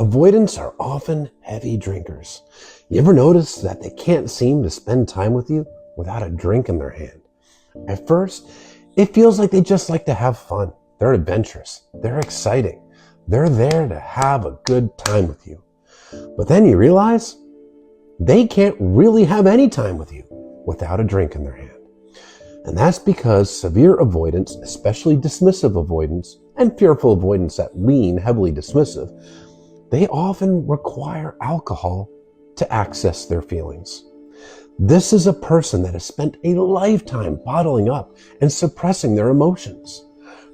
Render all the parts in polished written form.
Avoidants are often heavy drinkers. You ever notice that they can't seem to spend time with you without a drink in their hand? At first, it feels like they just like to have fun. They're adventurous. They're exciting. They're there to have a good time with you. But then you realize they can't really have any time with you without a drink in their hand. And that's because severe avoidance, especially dismissive avoidance and fearful avoidance that lean heavily dismissive, they often require alcohol to access their feelings. This is a person that has spent a lifetime bottling up and suppressing their emotions,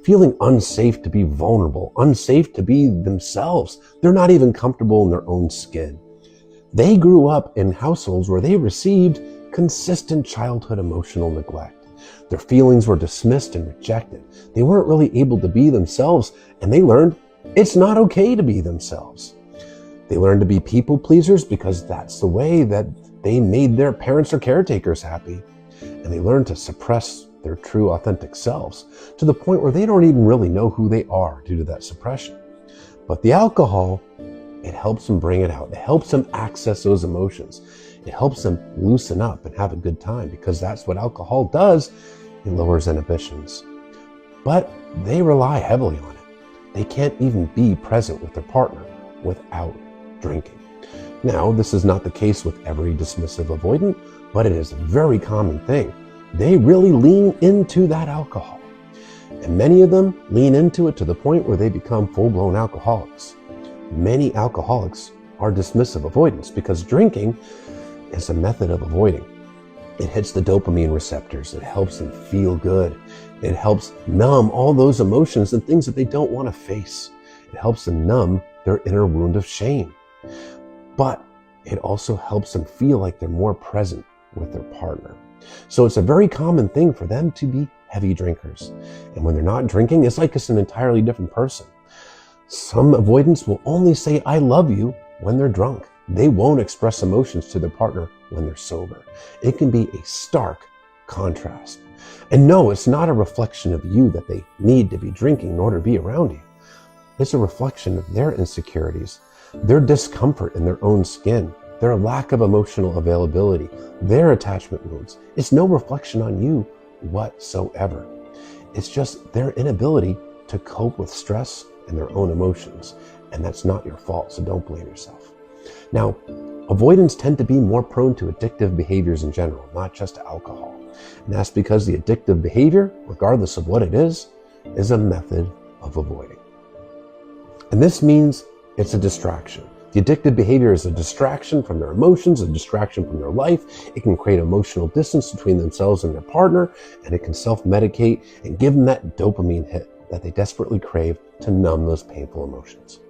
feeling unsafe to be vulnerable, unsafe to be themselves. They're not even comfortable in their own skin. They grew up in households where they received consistent childhood emotional neglect. Their feelings were dismissed and rejected. They weren't really able to be themselves, and they learned it's not okay to be themselves. They learned to be people pleasers because that's the way that they made their parents or caretakers happy. And they learned to suppress their true authentic selves to the point where they don't even really know who they are due to that suppression. But the alcohol, it helps them bring it out. It helps them access those emotions. It helps them loosen up and have a good time because that's what alcohol does. It lowers inhibitions. But they rely heavily on it. They can't even be present with their partner without drinking. Now, this is not the case with every dismissive avoidant, but it is a very common thing. They really lean into that alcohol. And many of them lean into it to the point where they become full-blown alcoholics. Many alcoholics are dismissive avoidants because drinking is a method of avoiding. It hits the dopamine receptors. It helps them feel good. It helps numb all those emotions and things that they don't want to face. It helps them numb their inner wound of shame. But it also helps them feel like they're more present with their partner. So it's a very common thing for them to be heavy drinkers. And when they're not drinking, it's like it's an entirely different person. Some avoidants will only say, I love you when they're drunk. They won't express emotions to their partner when they're sober. It can be a stark contrast. And no, it's not a reflection of you that they need to be drinking in order to be around you. It's a reflection of their insecurities, their discomfort in their own skin, their lack of emotional availability, their attachment wounds. It's no reflection on you whatsoever. It's just their inability to cope with stress and their own emotions. And that's not your fault, so don't blame yourself. Now, avoidants tend to be more prone to addictive behaviors in general, not just alcohol. And that's because the addictive behavior, regardless of what it is a method of avoiding. And this means it's a distraction. The addictive behavior is a distraction from their emotions, a distraction from their life. It can create emotional distance between themselves and their partner, and it can self-medicate and give them that dopamine hit that they desperately crave to numb those painful emotions.